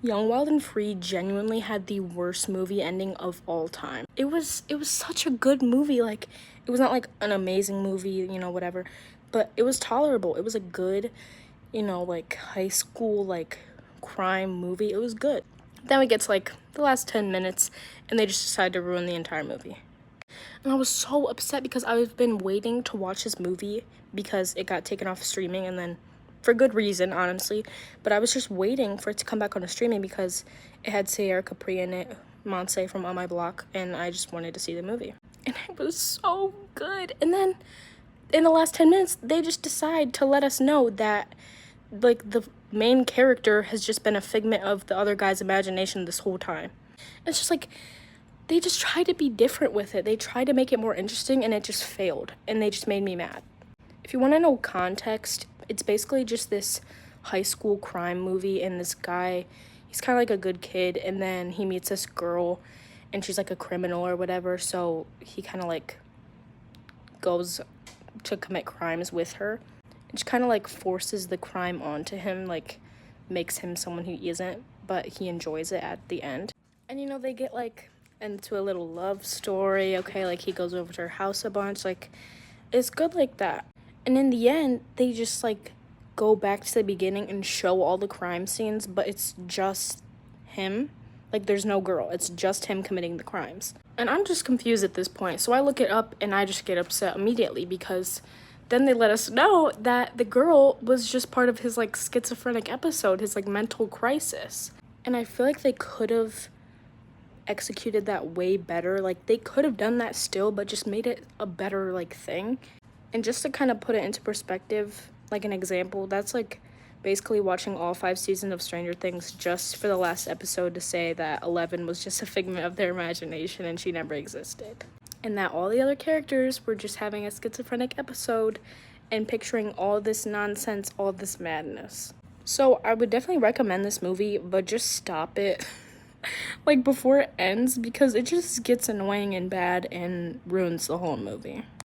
Young.wild.free genuinely had the worst movie ending of all time. It was such a good movie. Like, it was not like an amazing movie, whatever, but it was tolerable. It was a good, like high school like crime movie. It was good. Then we get to like the last 10 minutes and they just decide to ruin the entire movie. And I was so upset because I've been waiting to watch this movie because it got taken off streaming, and then for good reason, honestly. But I was just waiting for it to come back on the streaming because it had Sierra Capri in it, Monse from On My Block, and I just wanted to see the movie. And it was so good. And then in the last 10 minutes, they just decide to let us know that like the main character has just been a figment of the other guy's imagination this whole time. It's just like they just tried to be different with it. They tried to make it more interesting and it just failed, and they just made me mad. If you want to know context, it's basically just this high school crime movie, and this guy, he's kind of like a good kid, and then he meets this girl and she's like a criminal or whatever, so he kind of like goes to commit crimes with her. It just kind of like forces the crime onto him, like makes him someone he isn't, but he enjoys it at the end. And they get like into a little love story, okay? Like he goes over to her house a bunch, like it's good like that. And in the end, they just like go back to the beginning and show all the crime scenes, but it's just him. Like there's no girl, it's just him committing the crimes. And I'm just confused at this point, so I look it up and I just get upset immediately because then they let us know that the girl was just part of his like schizophrenic episode, his like mental crisis. And I feel like they could have executed that way better. Like they could have done that still, but just made it a better like thing. And just to kind of put it into perspective, like an example, that's like basically watching all 5 seasons of Stranger Things just for the last episode to say that 11 was just a figment of their imagination and she never existed. And that all the other characters were just having a schizophrenic episode and picturing all this nonsense, all this madness. So I would definitely recommend this movie, but just stop it like before it ends, because it just gets annoying and bad and ruins the whole movie.